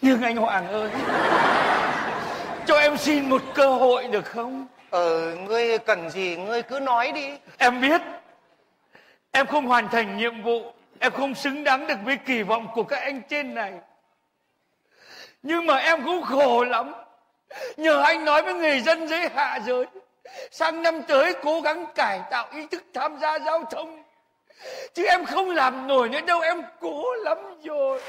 Nhưng anh Hoàng ơi, cho em xin một cơ hội được không? Ngươi cần gì ngươi cứ nói đi. Em biết em không hoàn thành nhiệm vụ, em không xứng đáng được với kỳ vọng của các anh trên này. Nhưng mà em cũng khổ lắm. Nhờ anh nói với người dân dưới hạ giới, sang năm tới cố gắng cải tạo ý thức tham gia giao thông. Chứ em không làm nổi nữa đâu, em cố lắm rồi.